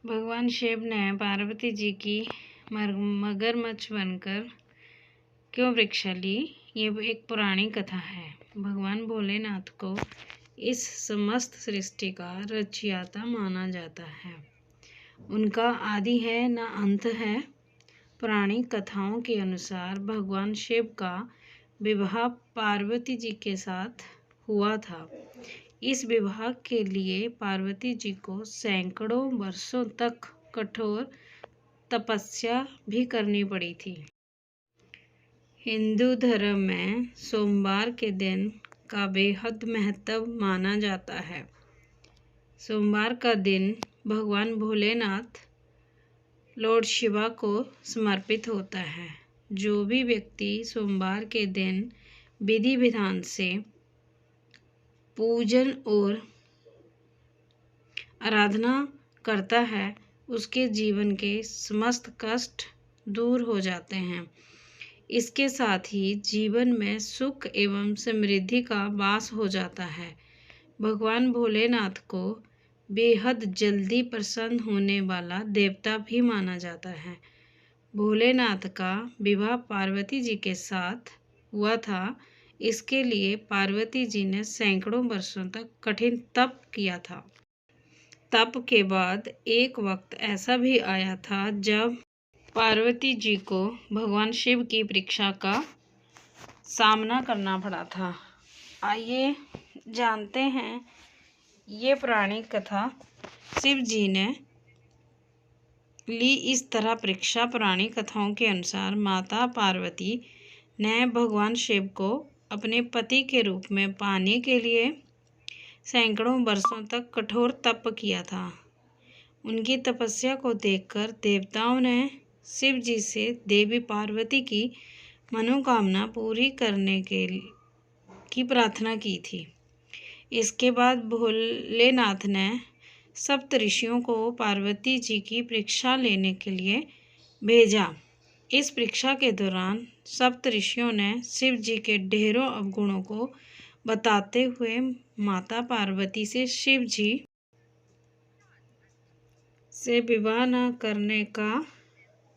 भगवान शिव ने पार्वती जी की मगरमच्छ बनकर क्यों परीक्षा ली? ये एक पुरानी कथा है। भगवान भोलेनाथ को इस समस्त सृष्टि का रचयिता माना जाता है। उनका आदि है न अंत है। पुरानी कथाओं के अनुसार भगवान शिव का विवाह पार्वती जी के साथ हुआ था। इस विवाह के लिए पार्वती जी को सैकड़ों वर्षों तक कठोर तपस्या भी करनी पड़ी थी। हिंदू धर्म में सोमवार के दिन का बेहद महत्व माना जाता है। सोमवार का दिन भगवान भोलेनाथ लॉर्ड शिवा को समर्पित होता है। जो भी व्यक्ति सोमवार के दिन विधि विधान से पूजन और आराधना करता है, उसके जीवन के समस्त कष्ट दूर हो जाते हैं। इसके साथ ही जीवन में सुख एवं समृद्धि का वास हो जाता है। भगवान भोलेनाथ को बेहद जल्दी प्रसन्न होने वाला देवता भी माना जाता है। भोलेनाथ का विवाह पार्वती जी के साथ हुआ था। इसके लिए पार्वती जी ने सैकड़ों वर्षों तक कठिन तप किया था। तप के बाद एक वक्त ऐसा भी आया था जब पार्वती जी को भगवान शिव की परीक्षा का सामना करना पड़ा था। आइए जानते हैं ये पुरानी कथा। शिव जी ने ली इस तरह परीक्षा। पुरानी कथाओं के अनुसार माता पार्वती ने भगवान शिव को अपने पति के रूप में पाने के लिए सैकड़ों वर्षों तक कठोर तप किया था। उनकी तपस्या को देखकर देवताओं ने शिव जी से देवी पार्वती की मनोकामना पूरी करने की प्रार्थना की थी। इसके बाद भोलेनाथ ने सप्त ऋषियों को पार्वती जी की परीक्षा लेने के लिए भेजा। इस परीक्षा के दौरान सप्त ऋषियों ने शिव जी के ढेरों अवगुणों को बताते हुए माता पार्वती से शिव जी से विवाह न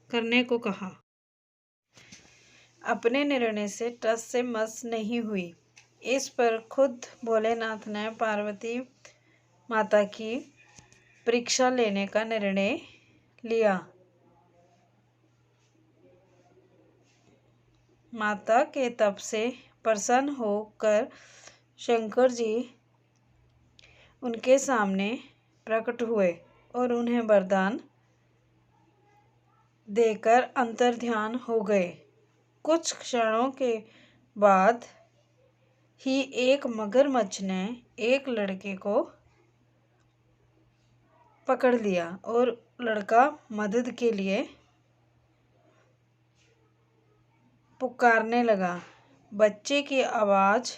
करने को कहा। अपने निर्णय से टस से मस नहीं हुई। इस पर खुद भोलेनाथ ने पार्वती माता की परीक्षा लेने का निर्णय लिया। माता के तप से प्रसन्न होकर शंकर जी उनके सामने प्रकट हुए और उन्हें वरदान देकर अंतर्ध्यान हो गए। कुछ क्षणों के बाद ही एक मगरमच्छ ने एक लड़के को पकड़ लिया और लड़का मदद के लिए पुकारने लगा। बच्चे की आवाज़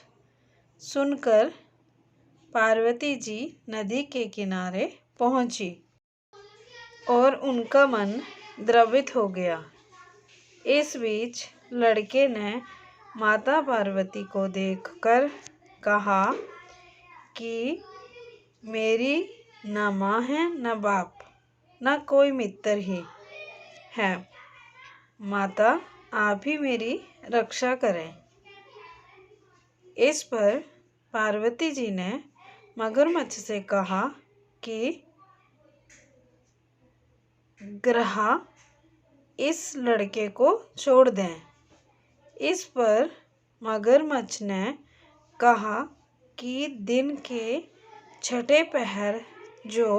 सुनकर पार्वती जी नदी के किनारे पहुंची और उनका मन द्रवित हो गया। इस बीच लड़के ने माता पार्वती को देखकर कहा कि मेरी न माँ है न बाप न कोई मित्र ही है। माता आप ही मेरी रक्षा करें। इस पर पार्वती जी ने मगरमच्छ से कहा कि ग्रह इस लड़के को छोड़ दें। इस पर मगरमच्छ ने कहा कि दिन के छठे पहर जो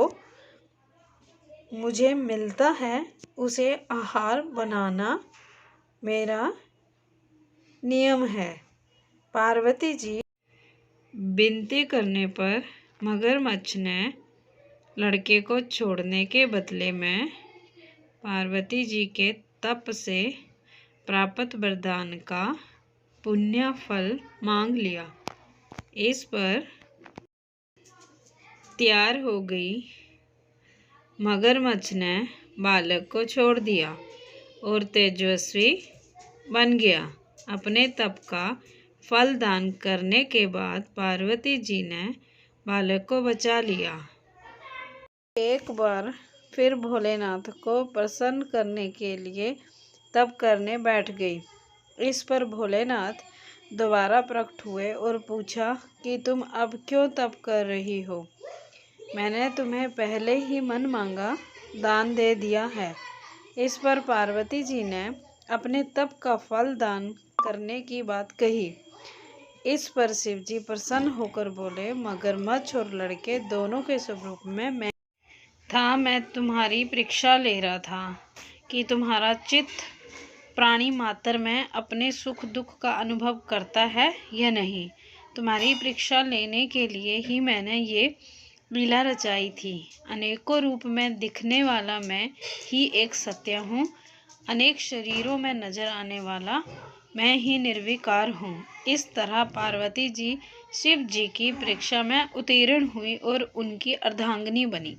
मुझे मिलता है उसे आहार बनाना मेरा नियम है। पार्वती जी विनती करने पर मगरमच्छ ने लड़के को छोड़ने के बदले में पार्वती जी के तप से प्राप्त वरदान का पुण्य फल मांग लिया। इस पर तैयार हो गई मगरमच्छ ने बालक को छोड़ दिया और तेजस्वी बन गया। अपने तप का फल दान करने के बाद पार्वती जी ने बालक को बचा लिया। एक बार फिर भोलेनाथ को प्रसन्न करने के लिए तप करने बैठ गई। इस पर भोलेनाथ दोबारा प्रकट हुए और पूछा कि तुम अब क्यों तप कर रही हो? मैंने तुम्हें पहले ही मन मांगा दान दे दिया है। इस पर पार्वती जी ने अपने तप का फल दान करने की बात कही। इस पर शिव जी प्रसन्न होकर बोले, मगरमच्छ और लड़के दोनों के स्वरूप में मैं तुम्हारी परीक्षा ले रहा था कि तुम्हारा चित्त प्राणी मात्र में अपने सुख दुख का अनुभव करता है या नहीं। तुम्हारी परीक्षा लेने के लिए ही मैंने ये लीला रचाई थी। अनेकों रूप में दिखने वाला मैं ही एक सत्य हूँ। अनेक शरीरों में नजर आने वाला मैं ही निर्विकार हूँ। इस तरह पार्वती जी शिव जी की परीक्षा में उत्तीर्ण हुई और उनकी अर्धांगिनी बनी।